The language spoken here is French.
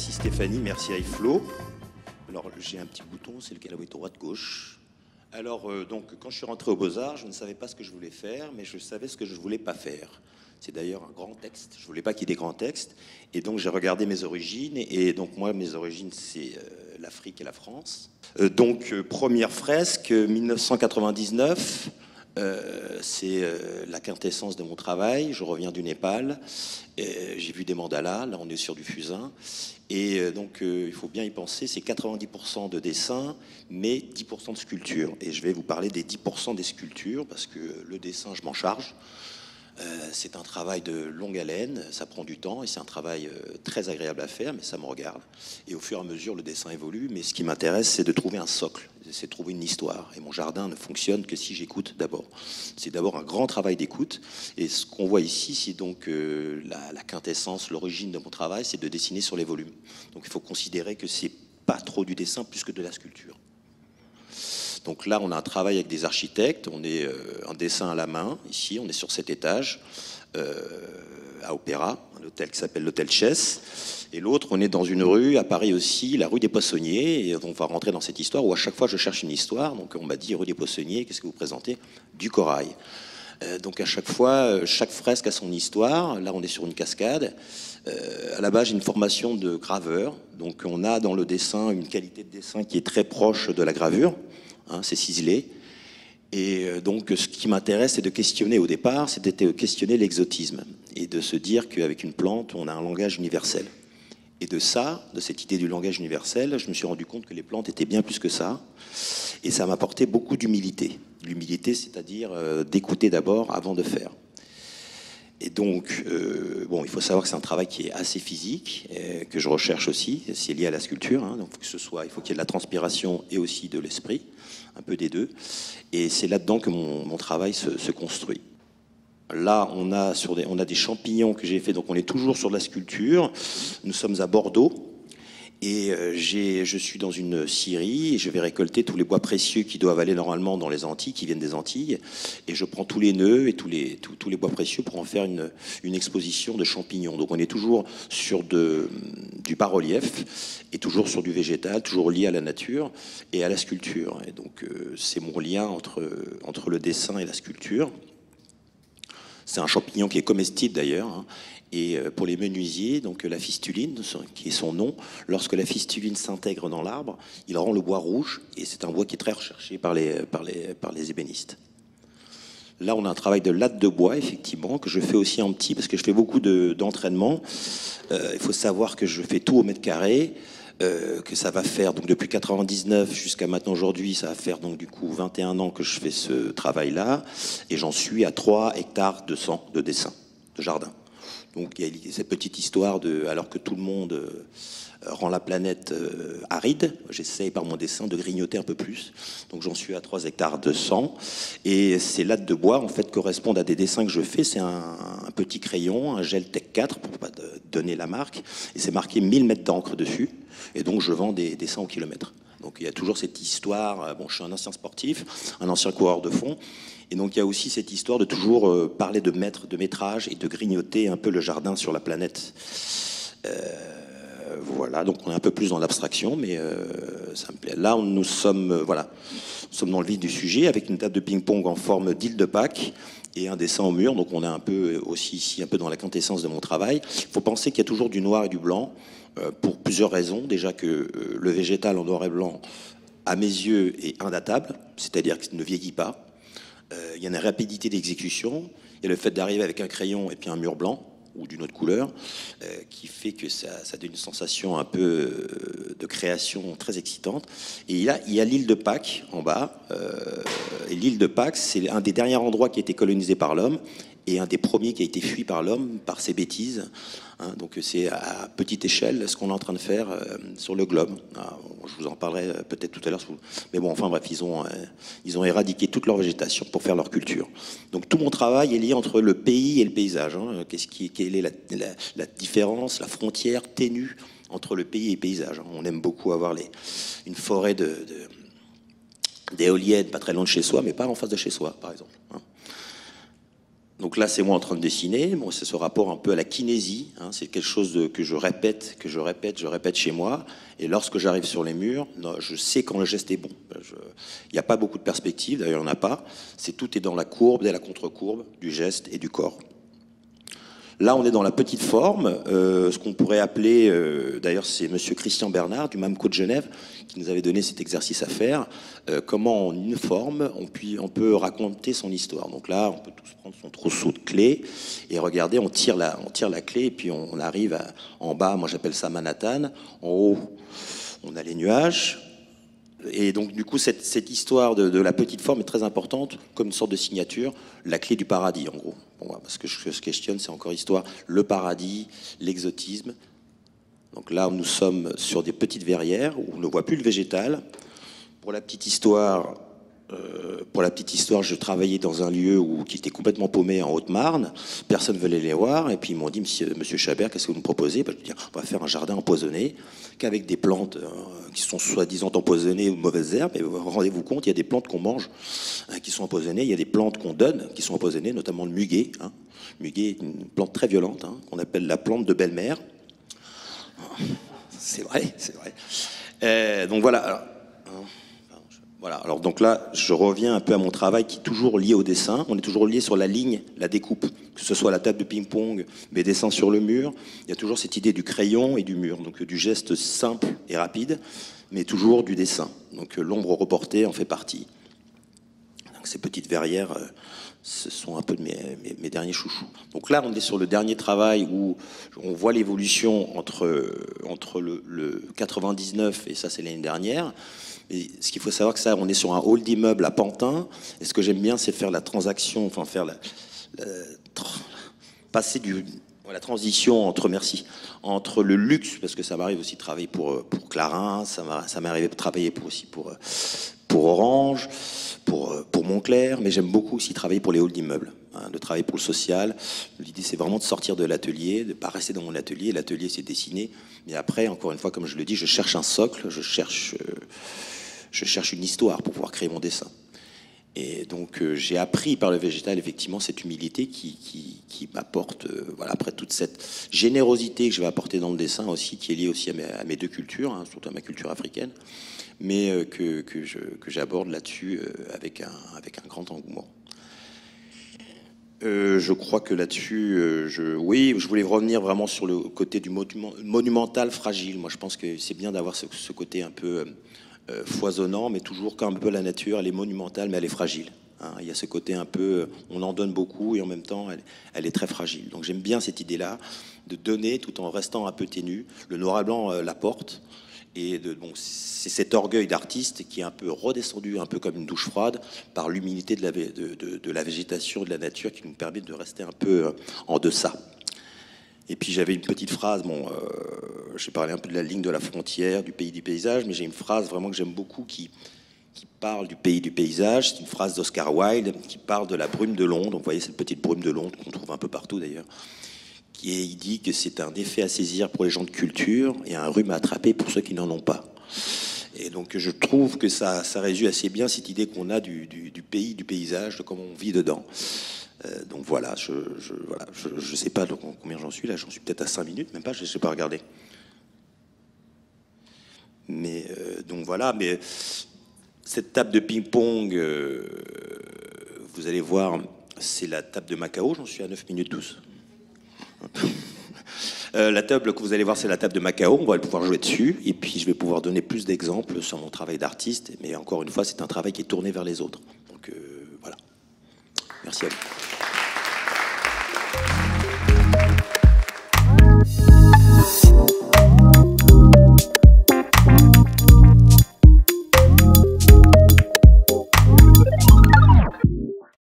Merci Stéphanie, merci Aïflo. Alors j'ai un petit bouton, c'est lequel? Oui, droite-gauche. Alors donc quand je suis rentré aux Beaux-Arts, je ne savais pas ce que je voulais faire, mais je savais ce que je ne voulais pas faire. C'est d'ailleurs un grand texte, je ne voulais pas qu'il y ait des grands textes. Et donc j'ai regardé mes origines, et donc moi mes origines c'est l'Afrique et la France. Première fresque, 1999. C'est la quintessence de mon travail. Je reviens du Népal. J'ai vu des mandalas. Là, on est sur du fusain. Et il faut bien y penser. C'est 90% de dessin, mais 10% de sculpture. Et je vais vous parler des 10% des sculptures, parce que le dessin, je m'en charge. C'est un travail de longue haleine, ça prend du temps et c'est un travail très agréable à faire, mais ça me regarde. Et au fur et à mesure, le dessin évolue, mais ce qui m'intéresse, c'est de trouver un socle, c'est de trouver une histoire. Et mon jardin ne fonctionne que si j'écoute d'abord. C'est d'abord un grand travail d'écoute. Et ce qu'on voit ici, c'est donc la quintessence, l'origine de mon travail, c'est de dessiner sur les volumes. Donc il faut considérer que c'est pas trop du dessin plus que de la sculpture. Donc là, on a un travail avec des architectes, on est un dessin à la main, ici, on est sur cet étage, à Opéra, un hôtel qui s'appelle l'hôtel Chess, et l'autre, on est dans une rue, à Paris aussi, la rue des Poissonniers, et on va rentrer dans cette histoire où à chaque fois je cherche une histoire, donc on m'a dit rue des Poissonniers, qu'est-ce que vous présentez? Du corail. Donc à chaque fois, chaque fresque a son histoire, là on est sur une cascade. À la base, j'ai une formation de graveur, donc on a dans le dessin une qualité de dessin qui est très proche de la gravure. Hein, c'est ciselé. Et donc, ce qui m'intéresse, c'est de questionner au départ, c'est de questionner l'exotisme et de se dire qu'avec une plante, on a un langage universel. Et de ça, de cette idée du langage universel, je me suis rendu compte que les plantes étaient bien plus que ça. Et ça m'a apporté beaucoup d'humilité. L'humilité, c'est-à-dire d'écouter d'abord avant de faire. Et donc, il faut savoir que c'est un travail qui est assez physique, que je recherche aussi, c'est lié à la sculpture, hein, donc il faut qu'il y ait de la transpiration et aussi de l'esprit, un peu des deux, et c'est là-dedans que mon travail se construit. Là, on a des champignons que j'ai fait, donc on est toujours sur de la sculpture, nous sommes à Bordeaux, et je suis dans une scierie et je vais récolter tous les bois précieux qui doivent aller normalement dans les Antilles, qui viennent des Antilles. Et je prends tous les nœuds et tous les bois précieux pour en faire une exposition de champignons. Donc on est toujours sur du bas-relief et toujours sur du végétal, toujours lié à la nature et à la sculpture. Et donc c'est mon lien entre le dessin et la sculpture. C'est un champignon qui est comestible d'ailleurs, hein. Et pour les menuisiers, donc la fistuline, qui est son nom, lorsque la fistuline s'intègre dans l'arbre, il rend le bois rouge, et c'est un bois qui est très recherché par les ébénistes. Là, on a un travail de latte de bois, effectivement, que je fais aussi en petit, parce que je fais beaucoup d'entraînement. Il faut savoir que je fais tout au mètre carré, que ça va faire, donc depuis 99 jusqu'à maintenant aujourd'hui, ça va faire donc du coup 21 ans que je fais ce travail-là, et j'en suis à 3 hectares de dessin, de jardin. Donc il y a cette petite histoire alors que tout le monde rend la planète aride, j'essaye par mon dessin de grignoter un peu plus. Donc j'en suis à 3 hectares 200. Et ces lattes de bois, en fait, correspondent à des dessins que je fais. C'est un petit crayon, un gel Tech 4, pour ne pas donner la marque. Et c'est marqué 1000 mètres d'encre dessus. Et donc je vends des dessins au kilomètre. Donc il y a toujours cette histoire. Bon, je suis un ancien sportif, un ancien coureur de fond. Et donc il y a aussi cette histoire de toujours parler de mètres, de métrage et de grignoter un peu le jardin sur la planète. Voilà, donc on est un peu plus dans l'abstraction, mais ça me plaît. Là, nous sommes dans le vif du sujet avec une table de ping-pong en forme d'île de Pâques et un dessin au mur. Donc on est un peu aussi ici, un peu dans la quintessence de mon travail. Il faut penser qu'il y a toujours du noir et du blanc pour plusieurs raisons. Déjà que le végétal en noir et blanc, à mes yeux, est indatable, c'est-à-dire qu'il ne vieillit pas. Il y a une rapidité d'exécution, il y a le fait d'arriver avec un crayon et puis un mur blanc ou d'une autre couleur qui fait que ça donne une sensation un peu de création très excitante. Et il y a l'île de Pâques en bas. Et l'île de Pâques, c'est un des derniers endroits qui a été colonisé par l'homme et un des premiers qui a été fui par l'homme, par ses bêtises. Hein, donc c'est à petite échelle ce qu'on est en train de faire sur le globe. Je vous en parlerai peut-être tout à l'heure. Mais bon, enfin bref, ils ont éradiqué toute leur végétation pour faire leur culture. Donc tout mon travail est lié entre le pays et le paysage. Hein. Quelle est la différence, la frontière ténue entre le pays et le paysage. Hein. On aime beaucoup avoir une forêt d'éoliennes pas très loin de chez soi, mais pas en face de chez soi, par exemple. Hein. Donc là, c'est moi en train de dessiner. Bon, c'est ce rapport un peu à la kinésie. Hein. C'est quelque chose que je répète chez moi. Et lorsque j'arrive sur les murs, non, je sais quand le geste est bon. Il n'y a pas beaucoup de perspectives, d'ailleurs il n'y en a pas. Tout est dans la courbe et la contre-courbe du geste et du corps. Là, on est dans la petite forme, ce qu'on pourrait appeler, d'ailleurs c'est monsieur Christian Bernard du MAMCO de Genève qui nous avait donné cet exercice à faire, comment en une forme on peut raconter son histoire. Donc là, on peut tous prendre son trousseau de clés et regardez, on tire la clé et puis on arrive en bas, moi j'appelle ça Manhattan, en haut on a les nuages. Et donc du coup cette histoire de la petite forme est très importante comme une sorte de signature, la clé du paradis en gros. Bon, parce que ce que je questionne c'est encore histoire, le paradis, l'exotisme. Donc là nous sommes sur des petites verrières où on ne voit plus le végétal. Pour la petite histoire, je travaillais dans un lieu qui était complètement paumé en Haute-Marne. Personne ne voulait les voir. Et puis ils m'ont dit, monsieur Chabert, qu'est-ce que vous nous proposez? Je dis, on va faire un jardin empoisonné, qu'avec des plantes qui sont soi-disant empoisonnées ou de mauvaises herbes. Et rendez-vous compte, il y a des plantes qu'on mange qui sont empoisonnées. Il y a des plantes qu'on donne qui sont empoisonnées, notamment le muguet. Hein. Le muguet est une plante très violente, hein, qu'on appelle la plante de belle-mère. C'est vrai, c'est vrai. Donc voilà. Alors, voilà, alors donc là, je reviens un peu à mon travail qui est toujours lié au dessin. On est toujours lié sur la ligne, la découpe, que ce soit la table de ping-pong, mes dessins sur le mur. Il y a toujours cette idée du crayon et du mur, donc du geste simple et rapide, mais toujours du dessin. Donc l'ombre reportée en fait partie. Donc ces petites verrières, ce sont un peu de mes derniers chouchous. Donc là, on est sur le dernier travail où on voit l'évolution entre le 99 et ça, c'est l'année dernière. Et ce qu'il faut savoir que ça, on est sur un hall d'immeuble à Pantin. Et ce que j'aime bien, c'est faire la transaction, enfin faire passer la transition entre le luxe, parce que ça m'arrive aussi de travailler pour Clarins, ça m'est arrivé de travailler pour Orange, pour Montclair, mais j'aime beaucoup aussi travailler pour les halls d'immeubles, hein, de travailler pour le social. L'idée, c'est vraiment de sortir de l'atelier, de ne pas rester dans mon atelier. L'atelier, c'est dessiner. Mais après, encore une fois, comme je le dis, je cherche un socle, je cherche une histoire pour pouvoir créer mon dessin. Et donc j'ai appris par le végétal effectivement cette humilité qui m'apporte, voilà, après toute cette générosité que je vais apporter dans le dessin aussi, qui est liée aussi à mes deux cultures, hein, surtout à ma culture africaine, mais que j'aborde là-dessus avec un grand engouement. Je crois que là-dessus, oui, je voulais revenir vraiment sur le côté du monumental fragile. Moi, je pense que c'est bien d'avoir ce côté un peu foisonnant, mais toujours quand un peu la nature, elle est monumentale, mais elle est fragile. Hein. Il y a ce côté un peu, on en donne beaucoup et en même temps, elle est très fragile. Donc j'aime bien cette idée-là, de donner tout en restant un peu ténu. Le noir et blanc l'apporte. Et bon, c'est cet orgueil d'artiste qui est un peu redescendu, un peu comme une douche froide, par l'humilité de la végétation, de la nature, qui nous permet de rester un peu en deçà. Et puis j'avais une petite phrase, j'ai parlé un peu de la ligne de la frontière, du pays du paysage, mais j'ai une phrase vraiment que j'aime beaucoup qui parle du pays du paysage. C'est une phrase d'Oscar Wilde qui parle de la brume de Londres. Donc, vous voyez cette petite brume de Londres qu'on trouve un peu partout d'ailleurs. Il dit que c'est un effet à saisir pour les gens de culture et un rhume à attraper pour ceux qui n'en ont pas. Et donc je trouve que ça résume assez bien cette idée qu'on a du pays, du paysage, de comment on vit dedans. Donc voilà, je sais pas combien j'en suis là, j'en suis peut-être à 5 minutes, même pas, je sais pas regarder. Mais donc voilà, mais cette table de ping-pong, vous allez voir, c'est la table de Macao, j'en suis à 9 minutes 12. La table que vous allez voir, c'est la table de Macao, on va pouvoir jouer dessus, et puis je vais pouvoir donner plus d'exemples sur mon travail d'artiste, mais encore une fois, c'est un travail qui est tourné vers les autres. Donc voilà. Merci à vous.